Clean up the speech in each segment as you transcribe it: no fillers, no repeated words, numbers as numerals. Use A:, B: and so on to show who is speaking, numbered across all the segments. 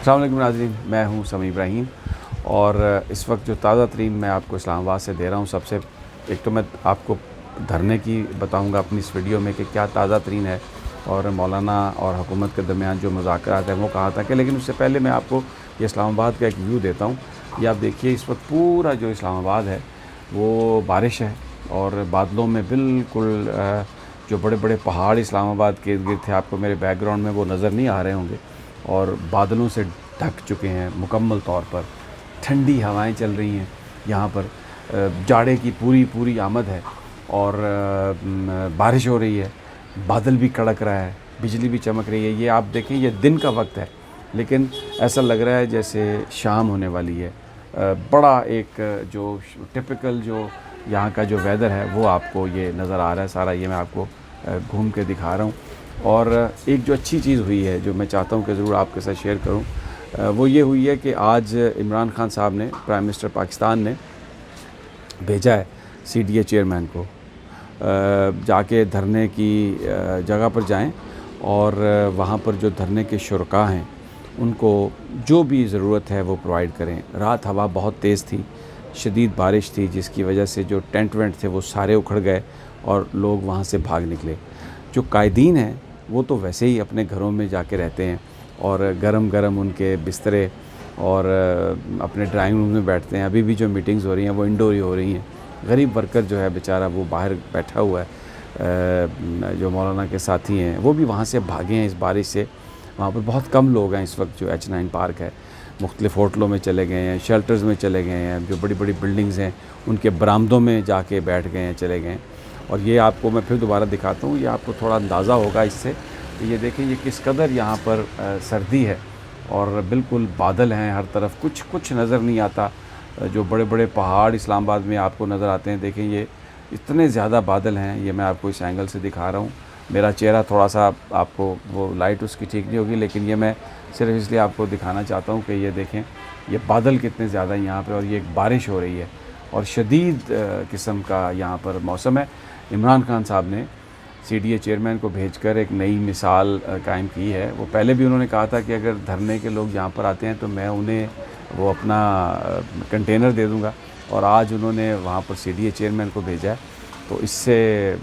A: السلام علیکم ناظرین، میں ہوں سمی ابراہیم اور اس وقت جو تازہ ترین میں آپ کو اسلام آباد سے دے رہا ہوں، سب سے ایک تو میں آپ کو دھرنے کی بتاؤں گا اپنی اس ویڈیو میں کہ کیا تازہ ترین ہے اور مولانا اور حکومت کے درمیان جو مذاکرات ہیں وہ کہا تھا کہ، لیکن اس سے پہلے میں آپ کو یہ اسلام آباد کا ایک ویو دیتا ہوں۔ یہ آپ دیکھیے اس وقت پورا جو اسلام آباد ہے وہ بارش ہے اور بادلوں میں بالکل جو بڑے بڑے پہاڑ اسلام آباد کے ارد گرد تھے، آپ کو میرے بیک گراؤنڈ میں وہ نظر نہیں آ رہے ہوں گے، اور بادلوں سے ڈھک چکے ہیں مکمل طور پر۔ ٹھنڈی ہوائیں چل رہی ہیں یہاں پر، جاڑے کی پوری آمد ہے اور بارش ہو رہی ہے، بادل بھی کڑک رہا ہے، بجلی بھی چمک رہی ہے۔ یہ آپ دیکھیں یہ دن کا وقت ہے لیکن ایسا لگ رہا ہے جیسے شام ہونے والی ہے۔ بڑا ایک جو ٹپیکل جو یہاں کا جو ویدر ہے وہ آپ کو یہ نظر آ رہا ہے سارا، یہ میں آپ کو گھوم کے دکھا رہا ہوں۔ اور ایک جو اچھی چیز ہوئی ہے جو میں چاہتا ہوں کہ ضرور آپ کے ساتھ شیئر کروں، وہ یہ ہوئی ہے کہ آج عمران خان صاحب نے، پرائم منسٹر پاکستان نے بھیجا ہے CDA چیئرمین کو جا کے دھرنے کی جگہ پر جائیں اور وہاں پر جو دھرنے کے شرکاء ہیں ان کو جو بھی ضرورت ہے وہ پرووائڈ کریں۔ رات ہوا بہت تیز تھی، شدید بارش تھی، جس کی وجہ سے جو ٹینٹ وینٹ تھے وہ سارے اکھڑ گئے اور لوگ وہاں سے بھاگ نکلے۔ جو قائدین ہیں وہ تو ویسے ہی اپنے گھروں میں جا کے رہتے ہیں اور گرم ان کے بسترے اور اپنے ڈرائنگ روم میں بیٹھتے ہیں۔ ابھی بھی جو میٹنگز ہو رہی ہیں وہ انڈور ہی ہو رہی ہیں۔ غریب ورکر جو ہے بیچارہ وہ باہر بیٹھا ہوا ہے، جو مولانا کے ساتھی ہیں وہ بھی وہاں سے بھاگے ہیں اس بارش سے۔ وہاں پر بہت کم لوگ ہیں اس وقت، جو H9 پارک ہے، مختلف ہوٹلوں میں چلے گئے ہیں، شیلٹرز میں چلے گئے ہیں، جو بڑی بلڈنگز ہیں ان کے برآمدوں میں جا کے بیٹھ گئے ہیں، چلے گئے ہیں۔ اور یہ آپ کو میں پھر دوبارہ دکھاتا ہوں، یہ آپ کو تھوڑا اندازہ ہوگا اس سے کہ یہ دیکھیں یہ کس قدر یہاں پر سردی ہے اور بالکل بادل ہیں ہر طرف، کچھ نظر نہیں آتا۔ جو بڑے پہاڑ اسلام آباد میں آپ کو نظر آتے ہیں، دیکھیں یہ اتنے زیادہ بادل ہیں۔ یہ میں آپ کو اس اینگل سے دکھا رہا ہوں، میرا چہرہ تھوڑا سا آپ کو وہ لائٹ اس کی ٹھیک نہیں ہوگی، لیکن یہ میں صرف اس لیے آپ کو دکھانا چاہتا ہوں کہ یہ دیکھیں یہ بادل کتنے زیادہ ہیں یہاں پہ، اور یہ ایک بارش ہو رہی ہے اور شدید قسم کا یہاں پر موسم ہے۔ عمران خان صاحب نے CDA چیئرمین کو بھیج کر ایک نئی مثال قائم کی ہے۔ وہ پہلے بھی انہوں نے کہا تھا کہ اگر دھرنے کے لوگ یہاں پر آتے ہیں تو میں انہیں وہ اپنا کنٹینر دے دوں گا، اور آج انہوں نے وہاں پر CDA چیئرمین کو بھیجا ہے۔ تو اس سے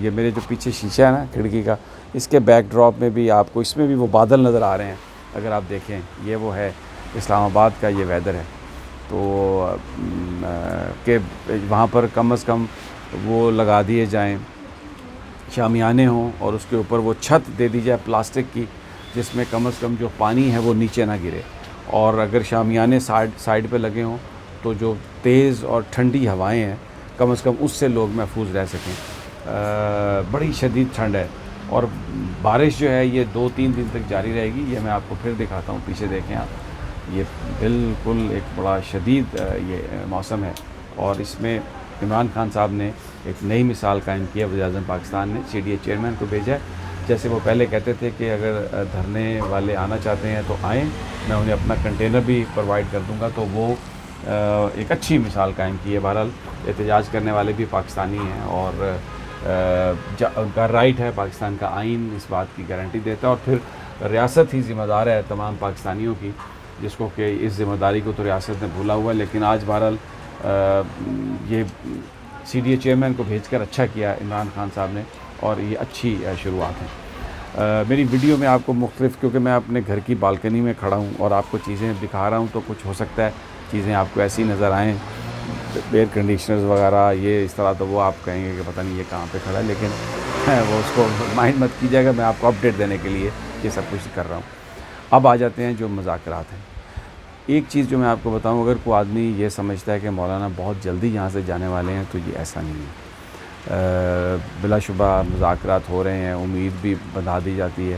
A: یہ میرے جو پیچھے شیشہ ہے نا کھڑکی کا، اس کے بیک ڈراپ میں بھی آپ کو اس میں بھی وہ بادل نظر آ رہے ہیں۔ اگر آپ دیکھیں یہ وہ ہے اسلام آباد کا یہ ویدر ہے، تو کہ وہاں پر کم از کم وہ لگا دیے جائیں، شامیانے ہوں، اور اس کے اوپر وہ چھت دے دی جائے پلاسٹک کی، جس میں کم از کم جو پانی ہے وہ نیچے نہ گرے، اور اگر شامیانے سائڈ پہ لگے ہوں تو جو تیز اور ٹھنڈی ہوائیں ہیں کم از کم اس سے لوگ محفوظ رہ سکیں۔ بڑی شدید ٹھنڈ ہے اور بارش جو ہے یہ 2-3 دن تک جاری رہے گی۔ یہ میں آپ کو پھر دکھاتا ہوں، پیچھے دیکھیں آپ، یہ بالکل ایک بڑا شدید یہ موسم ہے، اور اس میں عمران خان صاحب نے ایک نئی مثال قائم کی ہے۔ وزیر اعظم پاکستان نے CDA چیئرمین کو بھیجا ہے۔ جیسے وہ پہلے کہتے تھے کہ اگر دھرنے والے آنا چاہتے ہیں تو آئیں، میں انہیں اپنا کنٹینر بھی پرووائڈ کر دوں گا، تو وہ ایک اچھی مثال قائم کی ہے۔ بہرحال احتجاج کرنے والے بھی پاکستانی ہیں اور ان کا رائٹ ہے، پاکستان کا آئین اس بات کی گارنٹی دیتا ہے، اور پھر ریاست ہی ذمہ دار ہے تمام پاکستانیوں کی، جس کو کہ اس ذمہ داری کو تو ریاست نے بھولا ہوا ہے۔ لیکن آج بہرحال یہ CDA چیئرمین کو بھیج کر اچھا کیا عمران خان صاحب نے، اور یہ اچھی شروعات ہیں۔ میری ویڈیو میں آپ کو مختلف، کیونکہ میں اپنے گھر کی بالکنی میں کھڑا ہوں اور آپ کو چیزیں دکھا رہا ہوں، تو کچھ ہو سکتا ہے چیزیں آپ کو ایسی نظر آئیں، ایئر کنڈیشنرز وغیرہ یہ اس طرح، تو وہ آپ کہیں گے کہ پتہ نہیں یہ کہاں پہ کھڑا ہے، لیکن وہ اس کو مائنڈ مت کیجیے گا، میں آپ کو اپڈیٹ دینے کے لیے یہ سب کچھ کر رہا ہوں۔ اب آ جاتے ہیں جو مذاکرات ہیں۔ ایک چیز جو میں آپ کو بتاؤں، اگر کوئی آدمی یہ سمجھتا ہے کہ مولانا بہت جلدی یہاں سے جانے والے ہیں، تو یہ ایسا نہیں ہے۔ بلا شبہ مذاکرات ہو رہے ہیں، امید بھی بندھا دی جاتی ہے،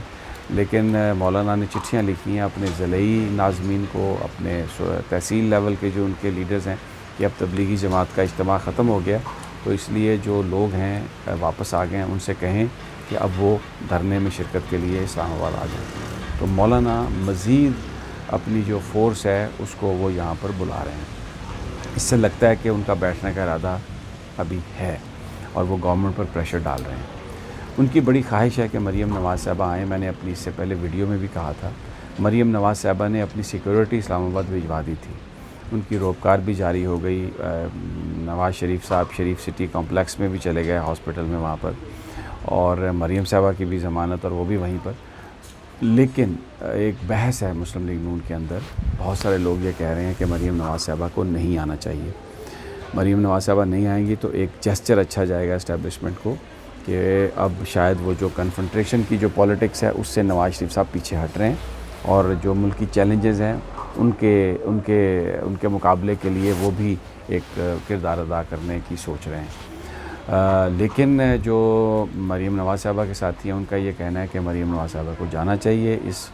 A: لیکن مولانا نے چٹھیاں لکھی ہیں اپنے ضلعی ناظمین کو، اپنے تحصیل لیول کے جو ان کے لیڈرز ہیں، کہ اب تبلیغی جماعت کا اجتماع ختم ہو گیا، تو اس لیے جو لوگ ہیں واپس آ گئے ہیں، ان سے کہیں کہ اب وہ دھرنے میں شرکت کے لیے اسلام آباد آ جائیں۔ تو مولانا مزید اپنی جو فورس ہے اس کو وہ یہاں پر بلا رہے ہیں۔ اس سے لگتا ہے کہ ان کا بیٹھنے کا ارادہ ابھی ہے اور وہ گورنمنٹ پر پریشر ڈال رہے ہیں۔ ان کی بڑی خواہش ہے کہ مریم نواز صاحبہ آئیں، میں نے اپنی اس سے پہلے ویڈیو میں بھی کہا تھا، مریم نواز صاحبہ نے اپنی سیکورٹی اسلام آباد بھجوا دی تھی. ان کی روپکار بھی جاری ہو گئی. نواز شریف صاحب شریف سٹی کمپلیکس میں بھی چلے گئے ہاسپٹل میں وہاں پر, اور مریم صاحبہ کی بھی ضمانت اور وہ بھی وہیں پر. لیکن ایک بحث ہے مسلم لیگ نون کے اندر. بہت سارے لوگ یہ کہہ رہے ہیں کہ مریم نواز صاحبہ کو نہیں آنا چاہیے. مریم نواز صاحبہ نہیں آئیں گی تو ایک جیسچر اچھا جائے گا اسٹیبلشمنٹ کو کہ اب شاید وہ جو کنفرنٹریشن کی جو پولیٹکس ہے اس سے نواز شریف صاحب پیچھے ہٹ رہے ہیں, اور جو ملکی چیلنجز ہیں ان کے مقابلے کے لیے وہ بھی ایک کردار ادا کرنے کی سوچ رہے ہیں. لیکن جو مریم نواز صاحبہ کے ساتھی ہیں ان کا یہ کہنا ہے کہ مریم نواز صاحبہ کو جانا چاہیے, اس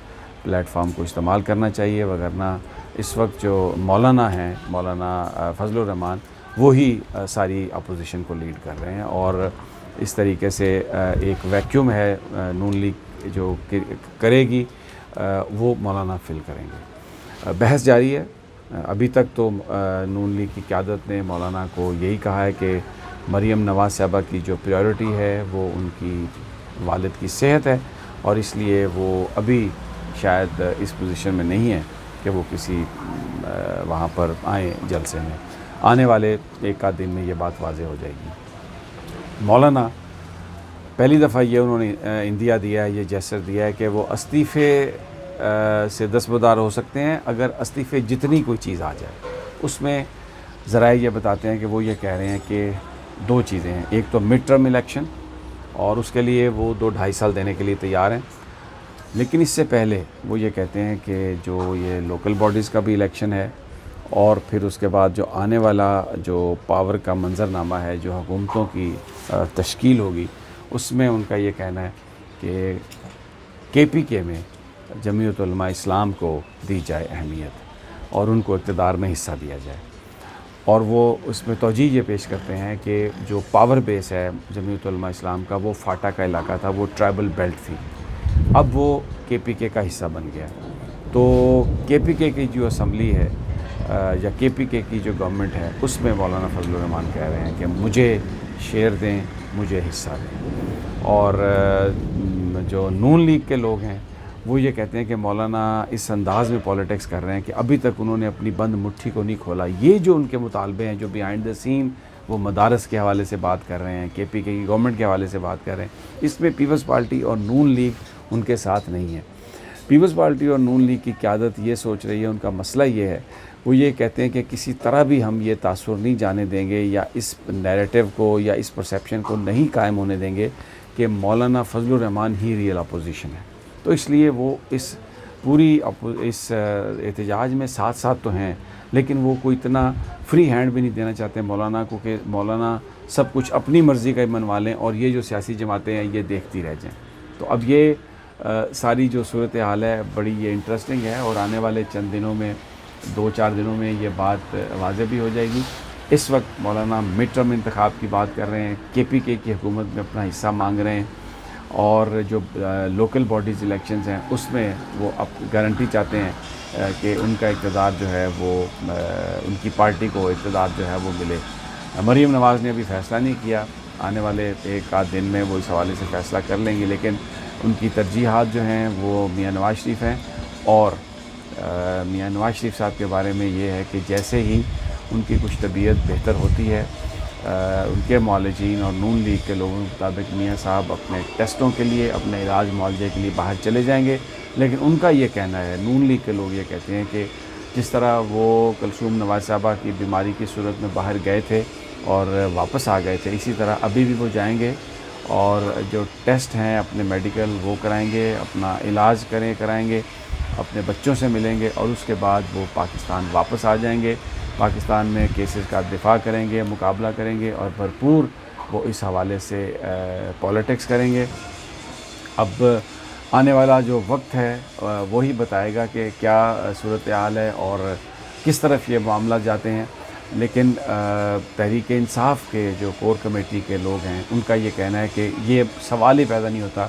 A: پلیٹ فارم کو استعمال کرنا چاہیے, وگرنہ اس وقت جو مولانا ہیں, مولانا فضل الرحمان, وہی ساری اپوزیشن کو لیڈ کر رہے ہیں, اور اس طریقے سے ایک ویکیوم ہے نون لیگ جو کرے گی وہ مولانا فل کریں گے. بحث جاری ہے. ابھی تک تو نون لیگ کی قیادت نے مولانا کو یہی کہا ہے کہ مریم نواز صاحبہ کی جو پریورٹی ہے وہ ان کی والد کی صحت ہے, اور اس لیے وہ ابھی شاید اس پوزیشن میں نہیں ہے کہ وہ کسی وہاں پر آئیں جلسے میں. آنے والے ایک آدھ دن میں یہ بات واضح ہو جائے گی. مولانا پہلی دفعہ یہ انہوں نے اندیا دیا ہے, یہ جیسر دیا ہے کہ وہ استعفے سے دستبردار ہو سکتے ہیں اگر استعفے جتنی کوئی چیز آ جائے. اس میں ذرائع یہ بتاتے ہیں کہ وہ یہ کہہ رہے ہیں کہ دو چیزیں ہیں. ایک تو مڈ ٹرم الیکشن, اور اس کے لیے وہ 2-2.5 سال دینے کے لیے تیار ہیں, لیکن اس سے پہلے وہ یہ کہتے ہیں کہ جو یہ لوکل باڈیز کا بھی الیکشن ہے, اور پھر اس کے بعد جو آنے والا جو پاور کا منظرنامہ ہے, جو حکومتوں کی تشکیل ہوگی, اس میں ان کا یہ کہنا ہے کہ KPK میں جمعیت علماء اسلام کو دی جائے اہمیت اور ان کو اقتدار میں حصہ دیا جائے. اور وہ اس میں توجیہ یہ پیش کرتے ہیں کہ جو پاور بیس ہے جمعیت علماء اسلام کا, وہ فاٹا کا علاقہ تھا, وہ ٹرائبل بیلٹ تھی, اب وہ KPK کا حصہ بن گیا. تو KPK کی جو اسمبلی ہے یا KPK کی جو گورنمنٹ ہے, اس میں مولانا فضل الرحمان کہہ رہے ہیں کہ مجھے شیئر دیں, مجھے حصہ دیں. اور جو نون لیگ کے لوگ ہیں وہ یہ کہتے ہیں کہ مولانا اس انداز میں پولیٹکس کر رہے ہیں کہ ابھی تک انہوں نے اپنی بند مٹھی کو نہیں کھولا. یہ جو ان کے مطالبے ہیں, جو بیہائنڈ دا سین وہ مدارس کے حوالے سے بات کر رہے ہیں, KPK کی گورنمنٹ کے حوالے سے بات کر رہے ہیں, اس میں پیپلز پارٹی اور نون لیگ ان کے ساتھ نہیں ہے. پیپلز پارٹی اور نون لیگ کی قیادت یہ سوچ رہی ہے, ان کا مسئلہ یہ ہے, وہ یہ کہتے ہیں کہ کسی طرح بھی ہم یہ تاثر نہیں جانے دیں گے یا اس نیریٹو کو یا اس پرسیپشن کو نہیں قائم ہونے دیں گے کہ مولانا فضل الرحمان ہی ریئل اپوزیشن ہے. تو اس لیے وہ اس پوری اس احتجاج میں ساتھ ساتھ تو ہیں, لیکن وہ کوئی اتنا فری ہینڈ بھی نہیں دینا چاہتے مولانا کو کہ مولانا سب کچھ اپنی مرضی کا ہی منوا لیں اور یہ جو سیاسی جماعتیں ہیں یہ دیکھتی رہ جائیں. تو اب یہ ساری جو صورتحال ہے بڑی یہ انٹرسٹنگ ہے, اور آنے والے چند دنوں میں 2-4 دنوں میں یہ بات واضح بھی ہو جائے گی. اس وقت مولانا مڈ ٹرم انتخاب کی بات کر رہے ہیں, KPK کی حکومت میں اپنا حصہ مانگ رہے ہیں, اور جو لوکل باڈیز الیکشنز ہیں اس میں وہ اب گارنٹی چاہتے ہیں کہ ان کا اقتدار جو ہے وہ ان کی پارٹی کو اقتدار جو ہے وہ ملے. مریم نواز نے ابھی فیصلہ نہیں کیا, آنے والے ایک آدھ دن میں وہ اس حوالے سے فیصلہ کر لیں گے, لیکن ان کی ترجیحات جو ہیں وہ میاں نواز شریف ہیں. اور میاں نواز شریف صاحب کے بارے میں یہ ہے کہ جیسے ہی ان کی کچھ طبیعت بہتر ہوتی ہے, ان کے معالجین اور نون لیگ کے لوگوں کے مطابق میاں صاحب اپنے ٹیسٹوں کے لیے, اپنے علاج معالجے کے لیے باہر چلے جائیں گے. لیکن ان کا یہ کہنا ہے, نون لیگ کے لوگ یہ کہتے ہیں کہ جس طرح وہ کلثوم نواز صاحبہ کی بیماری کی صورت میں باہر گئے تھے اور واپس آ گئے تھے, اسی طرح ابھی بھی وہ جائیں گے اور جو ٹیسٹ ہیں اپنے میڈیکل وہ کرائیں گے, اپنا علاج کرائیں گے, اپنے بچوں سے ملیں گے, اور اس کے بعد وہ پاکستان واپس آ جائیں گے. پاکستان میں کیسز کا دفاع کریں گے, مقابلہ کریں گے, اور بھرپور وہ اس حوالے سے پولیٹکس کریں گے. اب آنے والا جو وقت ہے وہی بتائے گا کہ کیا صورتحال ہے اور کس طرف یہ معاملات جاتے ہیں. لیکن تحریک انصاف کے جو کور کمیٹی کے لوگ ہیں ان کا یہ کہنا ہے کہ یہ سوال ہی پیدا نہیں ہوتا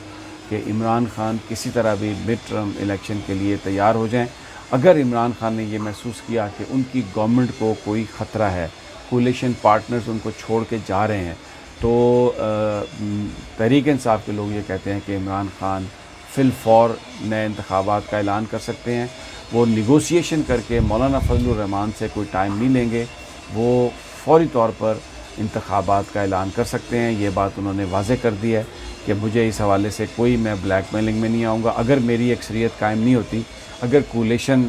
A: کہ عمران خان کسی طرح بھی مڈ ٹرم الیکشن کے لیے تیار ہو جائیں. اگر عمران خان نے یہ محسوس کیا کہ ان کی گورنمنٹ کو کوئی خطرہ ہے, کولیشن پارٹنرز ان کو چھوڑ کے جا رہے ہیں, تو تحریک انصاف کے لوگ یہ کہتے ہیں کہ عمران خان فی الفور نئے انتخابات کا اعلان کر سکتے ہیں. وہ نیگوسیشن کر کے مولانا فضل الرحمان سے کوئی ٹائم نہیں لیں گے, وہ فوری طور پر انتخابات کا اعلان کر سکتے ہیں. یہ بات انہوں نے واضح کر دی ہے کہ مجھے اس حوالے سے کوئی میں بلیک میلنگ میں نہیں آؤں گا. اگر میری اکثریت قائم نہیں ہوتی, اگر کولیشن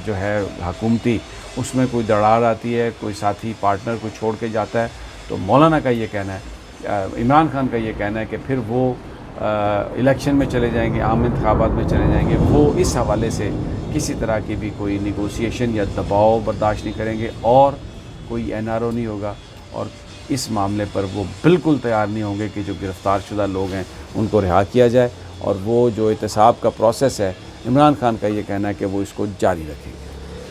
A: جو ہے حکومتی اس میں کوئی دراڑ آتی ہے, کوئی ساتھی پارٹنر کو چھوڑ کے جاتا ہے, تو مولانا کا یہ کہنا ہے, عمران خان کا یہ کہنا ہے کہ پھر وہ الیکشن میں چلے جائیں گے, عام انتخابات میں چلے جائیں گے. وہ اس حوالے سے کسی طرح کی بھی کوئی نیگوسیشن یا دباؤ برداشت نہیں کریں گے, اور کوئی NRO نہیں ہوگا, اور اس معاملے پر وہ بالکل تیار نہیں ہوں گے کہ جو گرفتار شدہ لوگ ہیں ان کو رہا کیا جائے. اور وہ جو احتساب کا پروسیس ہے, عمران خان کا یہ کہنا ہے کہ وہ اس کو جاری رکھیں گے.